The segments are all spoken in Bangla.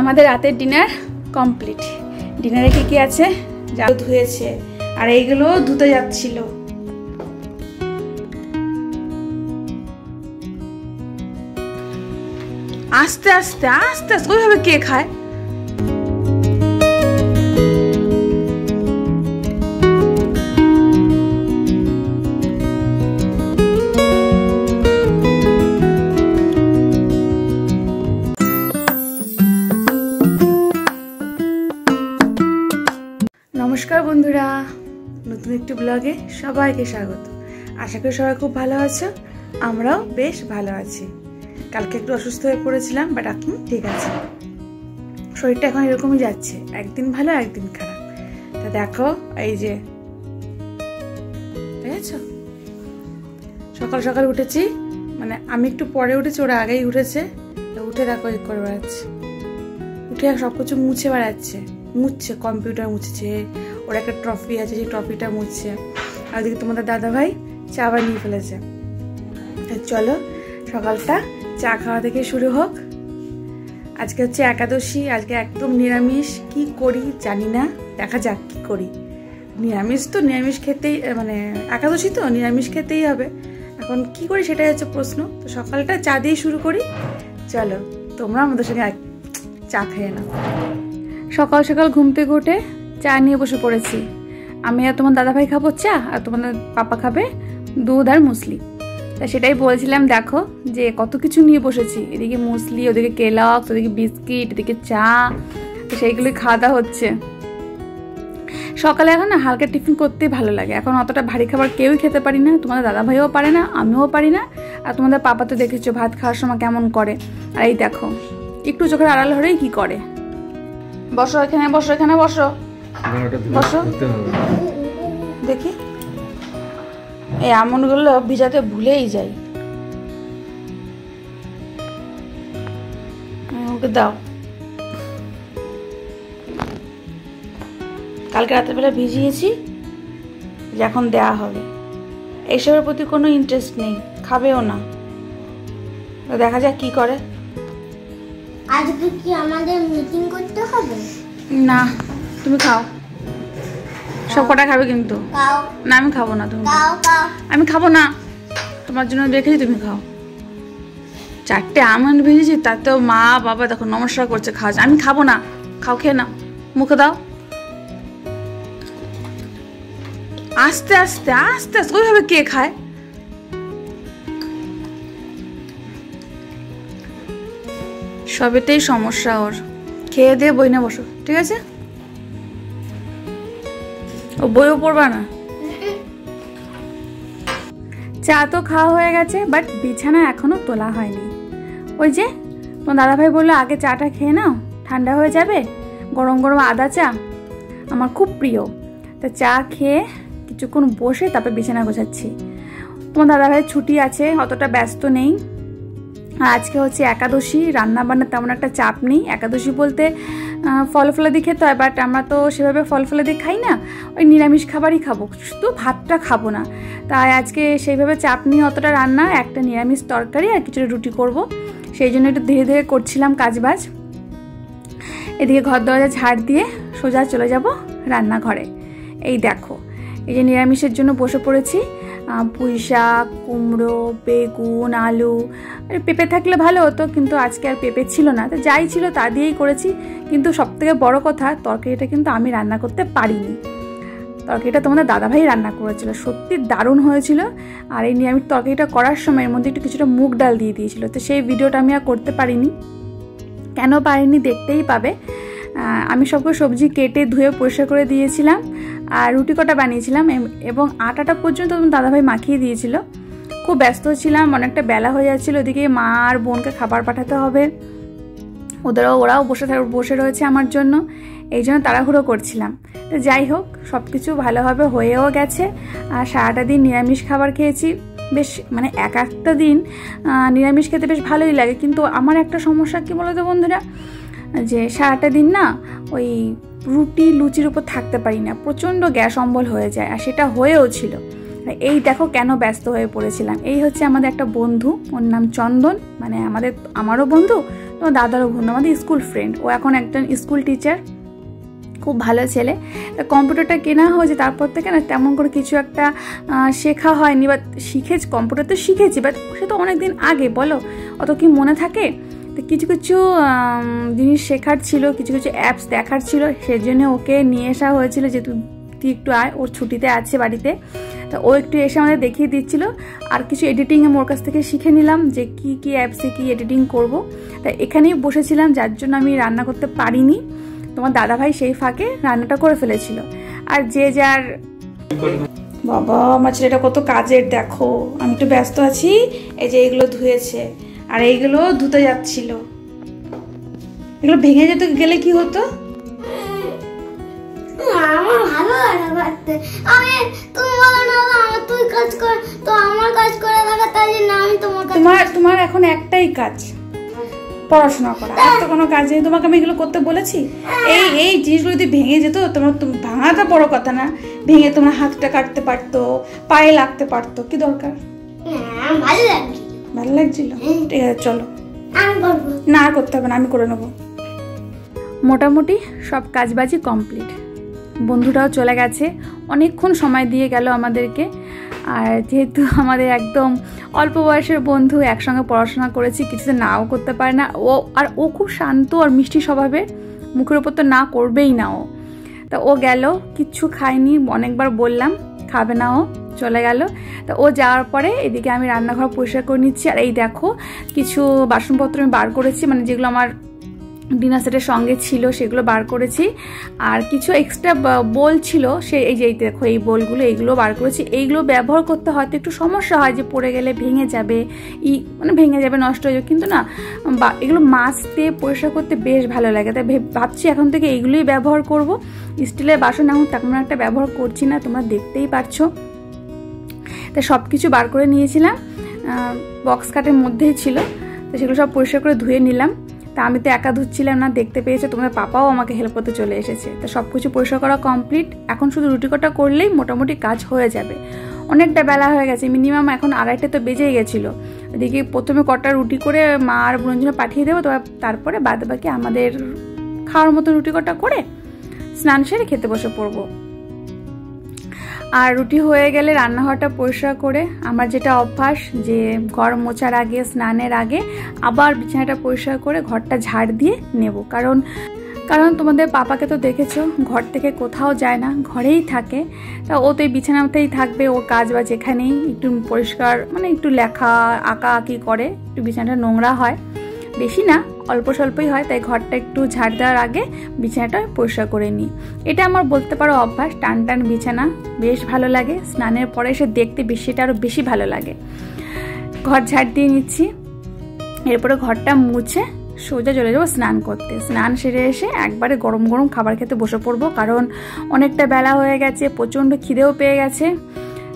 আমাদের রাতের ডিনার কমপ্লিট। ডিনারে কি কি আছে? যা ধুয়েছে আর এইগুলো ধুতে যাচ্ছিল। আস্তে আস্তে আস্তে আস্তে ওইভাবে কে খায়? নমস্কার বন্ধুরা, নতুন একটি ব্লগে সবাইকে স্বাগত। আশা করি সবাই খুব ভালো আছো, আমরাও বেশ ভালো আছি। কালকে একটু অসুস্থ হয়ে পড়েছিলাম, বাট এখন ঠিক আছে। শরীরটা এখন এরকমই যাচ্ছে, একদিন ভালো একদিন খারাপ। তা দেখো এই যে দেখেছো, সকাল সকাল উঠেছি, মানে আমি একটু পরে উঠেছি, ওরা আগেই উঠেছে। উঠে দেখো এই করে বেড়াচ্ছে, উঠে সব কিছু মুছে বেড়াচ্ছে, মুছছে, কম্পিউটার মুছছে, ওর একটা ট্রফি আছে সেই ট্রফিটা মুছছে। আর ওদিকে তোমাদের দাদা ভাই চা বানিয়ে ফেলেছে। চলো সকালটা চা খাওয়া থেকে শুরু হোক। আজকে হচ্ছে একাদশী, আজকে একদম নিরামিষ। কি করি জানি না, দেখা যাক কি করি। নিরামিষ তো নিরামিষ খেতেই, মানে একাদশী তো নিরামিষ খেতেই হবে। এখন কি করি সেটাই হচ্ছে প্রশ্ন। তো সকালটা চা দিয়ে শুরু করি। চলো তোমরা আমাদের সঙ্গে চা খেয়ে নাও। সকাল সকাল ঘুম থেকে উঠে চা নিয়ে বসে পড়েছি। আমি আর তোমার দাদাভাই খাবো চা, আর তোমাদের পাপা খাবে দুধ আর মুসলি। তা সেটাই বলছিলাম, দেখো যে কত কিছু নিয়ে বসেছি। এদিকে মুসলি, ওদিকে কেলগস, ওদিকে বিস্কিট, এদিকে চা, তো সেইগুলোই খাওয়া দাওয়া হচ্ছে। সকালে এখন না হালকা টিফিন করতেই ভালো লাগে। এখন অতটা ভারী খাবার কেউই খেতে পারি না, তোমাদের দাদাভাইও পারে না, আমিও পারি না। আর তোমাদের পাপা তো দেখেছো ভাত খাওয়ার সময় কেমন করে। আর এই দেখো একটু চোখের আড়াল হলেই কি করে। বসো এখানে, বসো এখানে, বসো বসো। দেখি এই আমনগুলো ভিজাতে ভুলেই যাই। ওকে দাও, কালকে রাতের বেলা ভিজিয়েছি, এখন দেয়া হবে। এইসবের প্রতি কোনো ইন্টারেস্ট নেই, খাবেও না। দেখা যাক কি করে। আজকে কি আমাদের মিটিং করতে হবে? না তুমি খাও, সব কটা খাবে কিন্তু। না আমি খাবো না, তুমি আমি খাবো না, তোমার জন্য রেখেছি, তুমি খাও। 4টে আমন্ড ভেজেছি, তাতেও মা বাবা দেখো নমস্কার করছে খাওয়া। আমি খাবো না, খাও, খেয়ে নাও, মুখে দাও। আস্তে আস্তে আস্তে আস্তে ওইভাবে কে খায়? সবেতেই সমস্যা ওর। খেয়ে দিয়ে বই না বসো, ঠিক আছে? ও বইও পড়বা না। চা তো খাওয়া হয়ে গেছে, বাট বিছানা এখনো তোলা হয়নি। ওই যে তোমার দাদাভাই বললো আগে চাটা খেয়ে নাও, ঠান্ডা হয়ে যাবে। গরম গরম আদা চা আমার খুব প্রিয়। তা চা খেয়ে কিছুক্ষণ বসে তারপর বিছানা গোছাচ্ছি। তোমার দাদাভাইয়ের ছুটি আছে, অতটা ব্যস্ত নেই। আর আজকে হচ্ছে একাদশী, রান্না বান্না তেমন একটা চাপ নেই। একাদশী বলতে ফল ফলাদি খেতে হয়, বাট আমরা তো সেভাবে ফল ফলাদি খাই না, ওই নিরামিষ খাবারই খাবো, শুধু ভাতটা খাবো না। তাই আজকে সেইভাবে চাপ নিয়ে অতটা রান্না, একটা নিরামিষ তরকারি আর কিছুটা রুটি করব, সেই জন্য একটু ধীরে ধীরে করছিলাম কাজবাজ। এদিকে ঘর দরজা ঝাড় দিয়ে সোজা চলে যাব রান্নাঘরে। এই দেখো এই যে নিরামিষের জন্য বসে পড়েছি। পুঁই শাক, কুমড়ো, বেগুন, আলু, আর পেঁপে থাকলে ভালো হতো, কিন্তু আজকে আর পেঁপে ছিল না, তো যাই ছিল তা দিয়েই করেছি। কিন্তু সবথেকে বড় কথা, তরকারিটা কিন্তু আমি রান্না করতে পারিনি। তরকারিটা তোমাদের দাদাভাই রান্না করেছিল, সত্যি দারুণ হয়েছিল। আর এই নিরামিষ তরকারিটা করার সময় এর মধ্যে একটু কিছুটা মুগ ডাল দিয়ে দিয়েছিল, তো সেই ভিডিওটা আমি আর করতে পারিনি। কেন পারিনি দেখতেই পাবে। আমি সবগুলো সবজি কেটে ধুয়ে পরিষ্কার করে দিয়েছিলাম, আর রুটি কটা বানিয়েছিলাম, এবং আটাটা পর্যন্ত দাদাভাই মাখিয়ে দিয়েছিল। খুব ব্যস্ত ছিলাম, অনেকটা বেলা হয়ে যাচ্ছিলো। ওদিকে মা আর বোনকে খাবার পাঠাতে হবে, ওরাও বসে রয়েছে আমার জন্য, এই জন্য তাড়াহুড়ো করছিলাম। তো যাই হোক, সব কিছু ভালোভাবে হয়েও গেছে। আর সারাটা দিন নিরামিষ খাবার খেয়েছি। বেশ মানে একটা দিন নিরামিষ খেতে বেশ ভালোই লাগে, কিন্তু আমার একটা সমস্যা কি বলো তো বন্ধুরা, যে সারাটা দিন না ওই রুটি লুচির উপর থাকতে পারি না, প্রচণ্ড গ্যাস অম্বল হয়ে যায়, আর সেটা হয়েও ছিল। এই দেখো কেন ব্যস্ত হয়ে পড়েছিলাম। এই হচ্ছে আমাদের একটা বন্ধু, ওর নাম চন্দন, মানে আমারও বন্ধু, তোমার দাদারও বন্ধু, আমাদের স্কুল ফ্রেন্ড। ও এখন একজন স্কুল টিচার, খুব ভালো ছেলে। তা কম্পিউটারটা কেনা হয়েছে, তারপর থেকে না তেমন করে কিছু একটা শেখা হয়নি, বা শিখেছি, কম্পিউটার তো শিখেছি, বাট সে তো অনেক দিন আগে, বলো অত কি মনে থাকে। তো কিছু কিছু জিনিস শেখার ছিল, কিছু কিছু অ্যাপস দেখার ছিল, সেজন্য ওকে নিয়ে আসা হয়েছিল যে তুই একটু আয়, ওর ছুটিতে আছে বাড়িতে। তা ও একটু এসে আমাদের দেখিয়ে দিচ্ছিল, আর কিছু এডিটিং ওর কাছ থেকে শিখে নিলাম যে কি কি অ্যাপসে কি এডিটিং করব। তা এখানেই বসেছিলাম, যার জন্য আমি রান্না করতে পারিনি। তোমার দাদাভাই সেই ফাঁকে রান্নাটা করে ফেলেছিল। আর যে যার, বাবা আমার ছেলেটা কত কাজের, দেখো আমি একটু ব্যস্ত আছি, এই যে এইগুলো ধুয়েছে আর এইগুলো ধুতে যাচ্ছিল। এগুলো ভেঙে যেত গেলে কি হতো? আমার ভালো লাগে করতে। আমি তুমি বলো না আমার তুই কাজ কর, তো আমার কাজ করে থাকা, তাই জন্য আমি তোমার এখন একটাই কাজ, পড়াশোনা করা, আর তো কোনো কাজ নেই। তোমাকে আমি এগুলো করতে বলেছি? এই জিনিসগুলো যদি ভেঙে যেত, তোমার ভাঙাটা বড় কথা না, ভেঙে তোমার হাতটা কাটতে পারতো, পায়ে লাগতে পারতো, কি দরকার? ভালো লাগছিল। ঠিক আছে চলো, না আর করতে হবে না, আমি করে নেবো। মোটামুটি সব কাজবাজি কমপ্লিট। বন্ধুটাও চলে গেছে, অনেকক্ষণ সময় দিয়ে গেল আমাদেরকে। আর যেহেতু আমাদের একদম অল্প বয়সের বন্ধু, একসঙ্গে পড়াশোনা করেছি, কিছুতে নাও করতে পারে না ও খুব শান্ত আর মিষ্টি স্বভাবের, মুখের ওপর তো না করবেই না ও। তা ও গেল, কিচ্ছু খায়নি, অনেকবার বললাম খাবে না, ও চলে গেল। তা ও যাওয়ার পরে এদিকে আমি রান্নাঘর পরিষ্কার করে নিচ্ছি। আর এই দেখো কিছু বাসনপত্র আমি বার করেছি, মানে যেগুলো আমার ডিনার সেটের সঙ্গে ছিল সেগুলো বার করেছি। আর কিছু এক্সট্রা বোল ছিল, এই যে দেখো এই বোলগুলো, এইগুলো বার করেছি। এইগুলো ব্যবহার করতে হয়তো একটু সমস্যা হয়, যে পড়ে গেলে ভেঙে যাবে, মানে ভেঙে যাবে, নষ্ট হয়ে যাবে, কিন্তু না এগুলো মাজতে পরিষ্কার করতে বেশ ভালো লাগে। তাই ভাবছি এখন থেকে এইগুলোই ব্যবহার করব। স্টিলের বাসন এখন তেমন একটা ব্যবহার করছি না, তোমরা দেখতেই পারছো। তাই সব কিছু বার করে নিয়েছিলাম, বক্স কাটের মধ্যেই ছিল। তো সেগুলো সব পরিষ্কার করে ধুয়ে নিলাম। তা আমি তো একা ধুচ্ছিলাম না, দেখতে পেয়েছে তোমাদের পাপাও আমাকে হেল্প করতে চলে এসেছে। তো সব কিছু পরিষ্কার করা কমপ্লিট। এখন শুধু রুটি কটা করলেই মোটামুটি কাজ হয়ে যাবে। অনেকটা বেলা হয়ে গেছে, মিনিমাম এখন 2:30 তো বেজেই গেছিলো। এদিকে প্রথমে কটা রুটি করে মা আর বোনের জন্য পাঠিয়ে দেবো, তারপরে বাদ বাকি আমাদের খাওয়ার মতো রুটি কটা করে স্নান সেরে খেতে বসে পড়বো। আর রুটি হয়ে গেলে রান্নাঘরটা পরিষ্কার করে, আমার যেটা অভ্যাস যে ঘর মোছার আগে, স্নানের আগে আবার বিছানাটা পরিষ্কার করে ঘরটা ঝাড় দিয়ে নেব। কারণ তোমাদের পাপাকে তো দেখেছো, ঘর থেকে কোথাও যায় না, ঘরেই থাকে। তা ও তো এই বিছানাতেই থাকবে, ও কাজ বা যেখানেই একটু পরিষ্কার, মানে একটু লেখা আঁকা আঁকি করে, একটু বিছানাটা নোংরা হয়, বেশি না অল্প স্বল্পই হয়। তাই ঘরটা একটু ঝাড় দেওয়ার আগে বিছানাটা পরিষ্কার করে নিই। এটা আমার বলতে পারো অভ্যাস। টান টান বিছানা বেশ ভালো লাগে, স্নানের পরে এসে দেখতে সেটা আরও বেশি ভালো লাগে। ঘর ঝাড় দিয়ে নিচ্ছি, এরপরে ঘরটা মুছে সোজা চলে যাবো স্নান করতে। স্নান সেরে এসে একবারে গরম গরম খাবার খেতে বসে পড়বো, কারণ অনেকটা বেলা হয়ে গেছে, প্রচণ্ড খিদেও পেয়ে গেছে,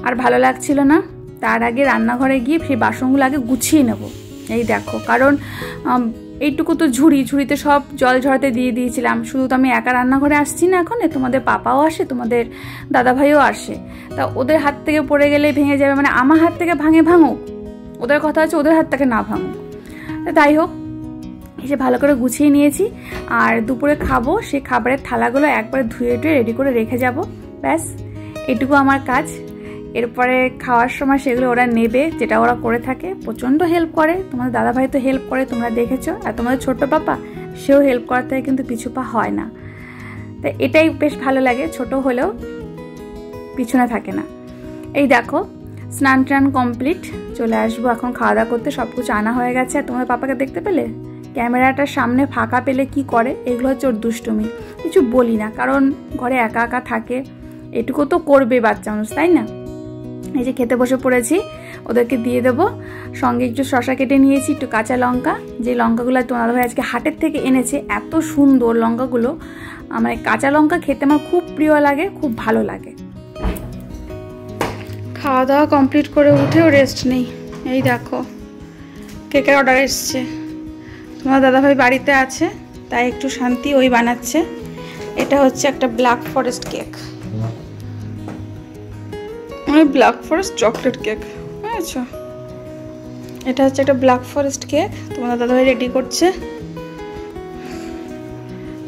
আর ভালো লাগছিল না। তার আগে রান্নাঘরে গিয়ে সেই বাসনগুলো আগে গুছিয়ে নেব। এই দেখো, কারণ এইটুকু তো ঝুড়িতে সব জল ঝরাতে দিয়ে দিয়েছিলাম। শুধু তো আমি একা রান্নাঘরে আসছি না এখন, তোমাদের পাপাও আসে, তোমাদের দাদাভাইও আসে। তা ওদের হাত থেকে পড়ে গেলে ভেঙে যাবে, মানে আমার হাত থেকে ভাঙুক, ওদের কথা আছে ওদের হাত থেকে না ভাঙুক। তাই হোক, এসে ভালো করে গুছিয়ে নিয়েছি। আর দুপুরে খাবো, সেই খাবারের থালাগুলো একবারে ধুয়ে রেডি করে রেখে যাব। ব্যাস এটুকু আমার কাজ। এরপরে খাওয়ার সময় সেগুলো ওরা নেবে, যেটা ওরা করে থাকে, প্রচণ্ড হেল্প করে। তোমাদের দাদাভাই তো হেল্প করে, তোমরা দেখেছো। আর তোমাদের ছোট্ট পাপা, সেও হেল্প করার থেকে কিন্তু পিছুপা হয় না। তাই এটাই বেশ ভালো লাগে, ছোট হলেও পিছনে থাকে না। এই দেখো স্নান টান কমপ্লিট, চলে আসবো এখন খাওয়া দাওয়া করতে। সব কিছু আনা হয়ে গেছে। আর তোমাদের পাপাকে দেখতে পেলে, ক্যামেরাটার সামনে ফাঁকা পেলে কি করে, এগুলো হচ্ছে ওর দুষ্টুমি। কিছু বলি না, কারণ ঘরে একা একা থাকে, এটুকু তো করবে বাচ্চা মানুষ, তাই না। এই যে খেতে বসে পড়েছি, ওদেরকে দিয়ে দেবো। সঙ্গে একটু শসা কেটে নিয়েছি, একটু কাঁচা লঙ্কা, যে লঙ্কাগুলো তোমার দাদাভাই আজকে হাটের থেকে এনেছে, এত সুন্দর লঙ্কাগুলো। মানে কাঁচা লঙ্কা খেতে আমার খুব প্রিয় লাগে, খুব ভালো লাগে। খাওয়া দাওয়া কমপ্লিট করে উঠেও রেস্ট নেই। এই দেখো কেকের অর্ডার এসছে, তোমার দাদাভাই বাড়িতে আছে, তাই একটু শান্তি, ওই বানাচ্ছে। এটা হচ্ছে একটা black forest cake, black forest chocolate cake, বুঝেছো। এটা হচ্ছে একটা ব্ল্যাক ফরেস্ট কেক, তোমার দাদাভাই রেডি করছে।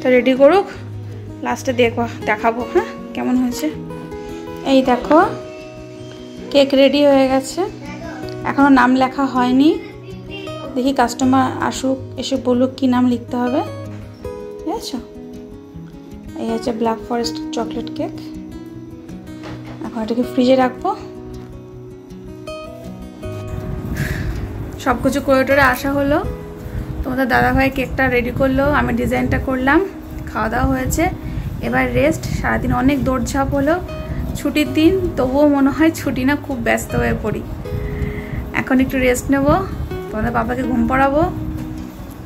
তো রেডি করুক, লাস্টে দেখাবো হ্যাঁ কেমন হয়েছে। এই দেখো কেক রেডি হয়ে গেছে, এখনও নাম লেখা হয়নি। দেখি কাস্টমার আসুক, এসে বলুক কী নাম লিখতে হবে। ঠিক আছে, এই হচ্ছে ব্ল্যাক ফরেস্ট চকলেট কেক। এখন এটাকে ফ্রিজে রাখবো। সব কিছু করে টোরে আসা হলো, তোমাদের দাদাভাই কেকটা রেডি করলো, আমি ডিজাইনটা করলাম, খাওয়া দাওয়া হয়েছে। এবার রেস্ট। সারাদিন অনেক দৌড়ঝাঁপ হলো, ছুটির দিন, তবুও মনে হয় ছুটি না, খুব ব্যস্ত হয়ে পড়ি। এখন একটু রেস্ট নেব, তোমাদের বাবাকে ঘুম পাড়াবো,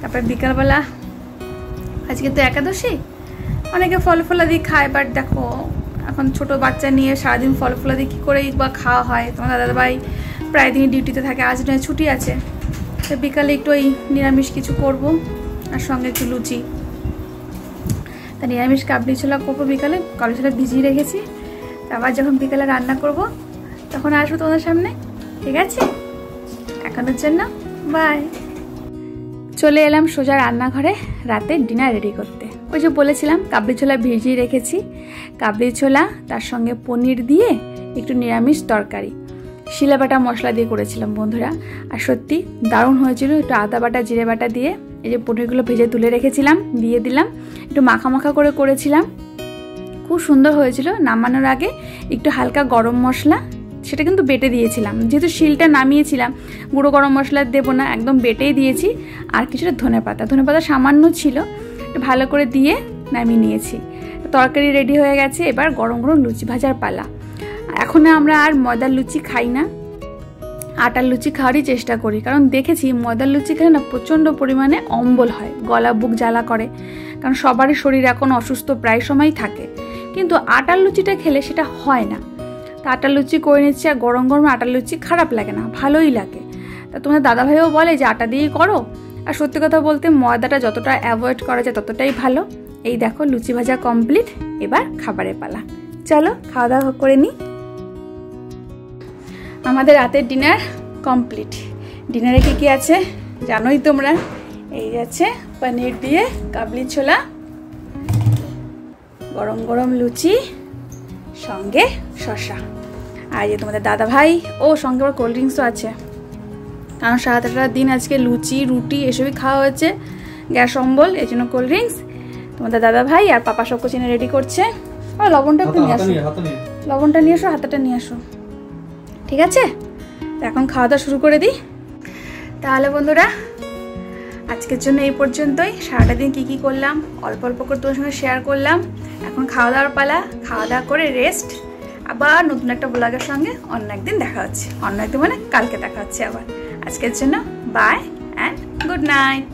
তারপর বিকালবেলা আজকে তো একাদশী, অনেকে ফল ফলাদি খায়, বাট দেখো এখন ছোট বাচ্চা নিয়ে সারাদিন ফল ফলাদি কী করেই বা খাওয়া হয়। তোমার দাদাভাই প্রায় দিনই ডিউটিতে থাকে, আজ নয় ছুটি আছে, তো বিকালে একটু ওই নিরামিষ কিছু করব, আর সঙ্গে একটু লুচি। তা নিরামিষ কাবলি ছোলা করবো বিকালে, কাবলি ছোলা ভিজিয়ে রেখেছি। আবার যখন বিকালে রান্না করব তখন আসবো তোমাদের সামনে। ঠিক আছে, এখনের জন্য বাই। চলে এলাম সোজা রান্নাঘরে রাতের ডিনার রেডি করতে। ওই যে বলেছিলাম কাবলি ছোলা ভিজিয়ে রেখেছি, কাবলি ছোলা তার সঙ্গে পনির দিয়ে একটু নিরামিষ তরকারি, শিলা বাটা মশলা দিয়ে করেছিলাম বন্ধুরা, আর সত্যি দারুণ হয়েছিল। একটু আদা বাটা জিরে বাটা দিয়ে এই যে পনিরগুলো ভেজে তুলে রেখেছিলাম দিয়ে দিলাম, একটু মাখা মাখা করে করেছিলাম, খুব সুন্দর হয়েছিল। নামানোর আগে একটু হালকা গরম মশলা, সেটা কিন্তু বেটে দিয়েছিলাম, যেহেতু শিলটা নামিয়েছিলাম, গুঁড়ো গরম মশলা দেবো না, একদম বেটেই দিয়েছি। আর কিছুটা ধনেপাতা সামান্য ছিল, ভালো করে দিয়ে নামিয়ে নিয়েছি। তরকারি রেডি হয়ে গেছে, এবার গরম গরম লুচি ভাজার পালা। এখন আমরা আর ময়দার লুচি খাই না, আটার লুচি খাওয়ারই চেষ্টা করি, কারণ দেখেছি ময়দার লুচি খেলে না প্রচণ্ড পরিমাণে অম্বল হয়, গলা বুক জ্বালা করে, কারণ সবারই শরীর এখন অসুস্থ প্রায় সময়ই থাকে। কিন্তু আটার লুচিটা খেলে সেটা হয় না। তা আটার লুচি করে নিচ্ছি, আর গরম গরম আটার লুচি খারাপ লাগে না, ভালোই লাগে। তা তোমাদের দাদাভাইও বলে যে আটা দিয়েই করো, আর সত্যি কথা বলতে ময়দাটা যতটা অ্যাভয়েড করা যায় ততটাই ভালো। এই দেখো লুচি ভাজা কমপ্লিট, এবার খাবারের পালা। চলো খাওয়া দাওয়া করে নিই। আমাদের রাতের ডিনার কমপ্লিট। ডিনারে কী কী আছে জানোই তোমরা, এই আছে পনির দিয়ে কাবলি ছোলা, গরম গরম লুচি, সঙ্গে শসা, আর এই তোমাদের দাদাভাই, ও সঙ্গে আবার কোল্ড ড্রিঙ্কসও আছে, কারণ সারাটা দিন আজকে লুচি রুটি এসবই খাওয়া হয়েছে, গ্যাস অম্বল, এই জন্য কোল্ড ড্রিঙ্কস। তোমাদের দাদাভাই আর পাপা সব কিছু রেডি করছে। ও লবণটা একটু নিয়ে আসো, লবণটা নিয়ে আসো, হাতাটা নিয়ে আসো। ঠিক আছে, এখন খাওয়া দাওয়া শুরু করে দিই। তাহলে বন্ধুরা আজকের জন্য এই পর্যন্তই। সারাটা দিন কী কী করলাম অল্প অল্প করে তোমার সঙ্গে শেয়ার করলাম। এখন খাওয়া দাওয়ার পালা, খাওয়া দাওয়া করে রেস্ট, আবার নতুন একটা ব্লগের সঙ্গে অন্য একদিন দেখা হচ্ছে, অন্য একদিন মানে কালকে দেখা হচ্ছে আবার। আজকের জন্য বাই অ্যান্ড গুড নাইট।